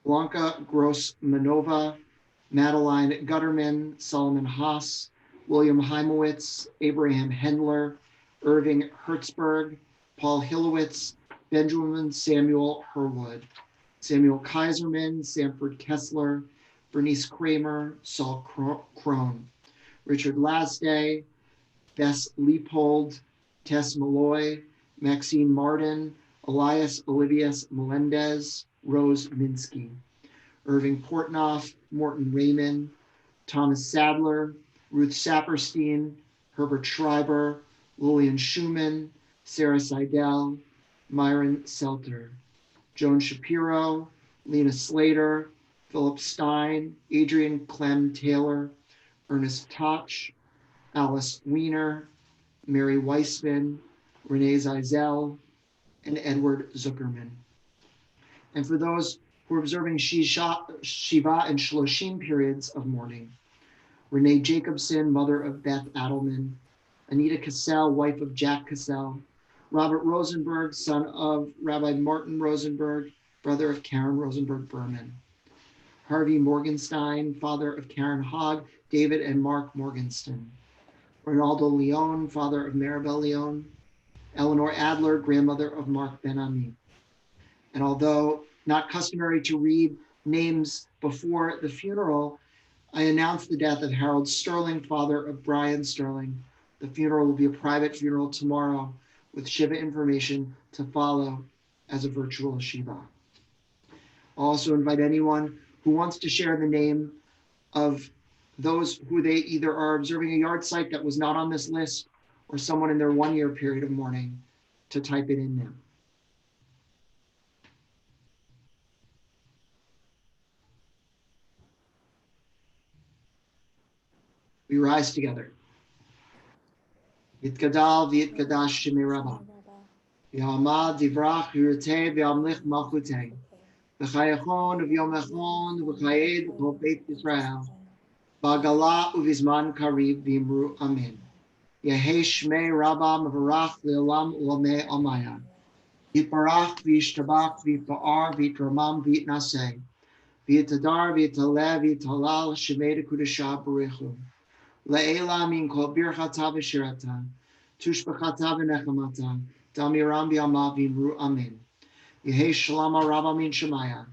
S2: Blanca Gross Manova, Madeline Gutterman, Solomon Haas, William Heimowitz, Abraham Hendler, Irving Hertzberg, Paul Hillowitz, Benjamin Samuel Herwood, Samuel Kaiserman, Sanford Kessler, Bernice Kramer, Saul Crone, Richard Lasday, Bess Leopold, Tess Malloy, Maxine Martin, Elias Olivias Melendez, Rose Minsky, Irving Portnoff, Morton Raymond, Thomas Sadler, Ruth Saperstein, Herbert Schreiber, Lillian Schumann, Sarah Seidel, Myron Selter, Joan Shapiro, Lena Slater, Philip Stein, Adrian Clem Taylor, Ernest Toch, Alice Weiner, Mary Weissman, Renee Zeisel, and Edward Zuckerman. And for those who are observing Shiva and Shloshim periods of mourning, Renee Jacobson, mother of Beth Adelman, Anita Cassell, wife of Jack Cassell, Robert Rosenberg, son of Rabbi Martin Rosenberg, brother of Karen Rosenberg Berman. Harvey Morgenstein, father of Karen Hogg, David and Mark Morgenstern. Ronaldo Leon, father of Maribel Leon. Eleanor Adler, grandmother of Mark Ben-Ami. And although not customary to read names before the funeral, I announced the death of Harold Sterling, father of Brian Sterling. The funeral will be a private funeral tomorrow with Shiva information to follow as a virtual Shiva. I'll also invite anyone who wants to share the name of those who they either are observing a yard site that was not on this list or someone in their 1 year period of mourning to type it in now. We rise together. Yitgadal v'yitgadash shemei Rabbah. V'yamad divrach v'yirteh v'yamlich malchuteh. V'chayachon v'yomechon v'chayed v'chol Beit Yisrael. Ba'gala uvizman karib v'imru amen. Yehei shmei Rabbah mevarach le'olam u'lamei amaya. Yitbarach v'yishtabach v'yitba'ar v'yitramam v'yitnaseh. V'yitadar v'yitaleh v'yitalal shemei dekudashah b'rechu. Le'ela min kol birchata v'shirata, tushbachata v'nechamata, damiram b'yama v'imru amen. Yehei shalom rabba min shemaya,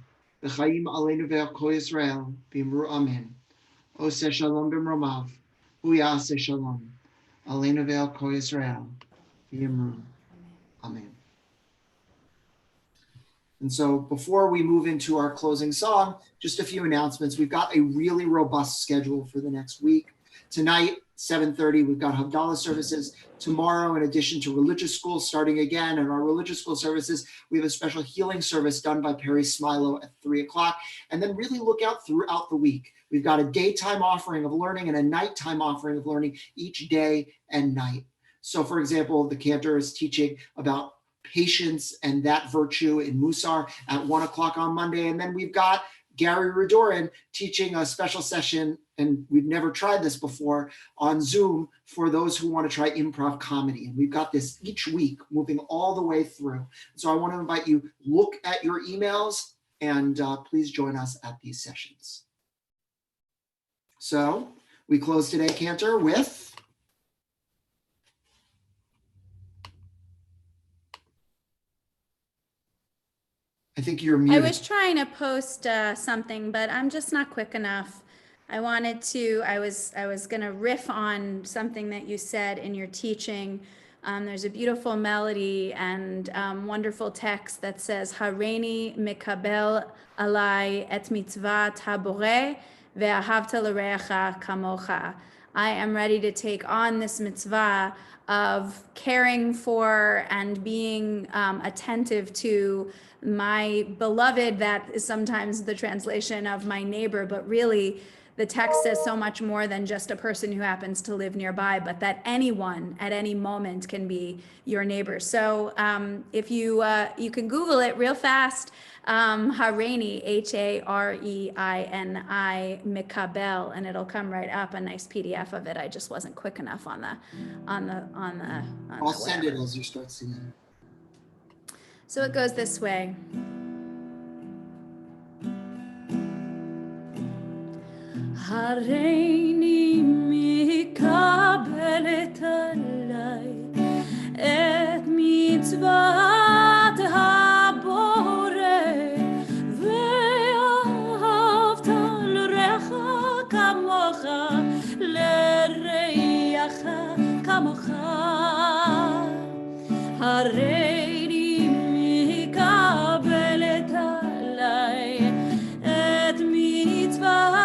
S2: v'chayim aleinu ve'al Yisrael, v'imru amen. Oseh shalom b'mromav, uyaseh shalom, aleinu ve'al Yisrael, v'imru amen. And so before we move into our closing song, just a few announcements. We've got a really robust schedule for the next week. Tonight, 7:30, we've got Havdalah services. Tomorrow, in addition to religious school starting again, and our religious school services, we have a special healing service done by Perry Smilo at 3 o'clock. And then really look out throughout the week. We've got a daytime offering of learning and a nighttime offering of learning each day and night. So for example, the cantor is teaching about patience and that virtue in Musar at 1 o'clock on Monday. And then we've got Gary Rudorin teaching a special session, and we've never tried this before, on Zoom for those who want to try improv comedy. And we've got this each week moving all the way through. So I want to invite you, look at your emails and please join us at these sessions. So we close today, Cantor, with... I think you're muted.
S1: I was trying to post something, but I'm just not quick enough. I was going to riff on something that you said in your teaching. There's a beautiful melody and wonderful text that says, Hareini mikabel alai et mitzvat habore ve'ahavta l'reacha kamocha. I am ready to take on this mitzvah of caring for and being attentive to my beloved. That is sometimes the translation of my neighbor, but really the text says so much more than just a person who happens to live nearby, but that anyone at any moment can be your neighbor. So if you can Google it real fast, Hareini, Hareini, Mikabel, and it'll come right up, a nice PDF of it. I just wasn't quick enough on the
S2: I'll send it as you start singing.
S1: So it goes this way.
S3: Hareini mikabelet alai et mitzvat habore ve'ahavta l'recha kamocha l'reiacha kamocha. Hareini mikabelet alai et mitzvat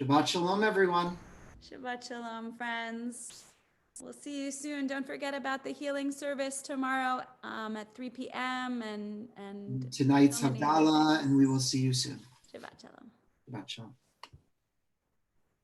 S2: Shabbat shalom, everyone.
S1: Shabbat shalom, friends. We'll see you soon. Don't forget about the healing service tomorrow at 3 p.m. and
S2: Tonight's
S1: so many other
S2: Havdalah,
S1: things.
S2: and we will see you soon.
S1: Shabbat shalom.
S2: Shabbat shalom.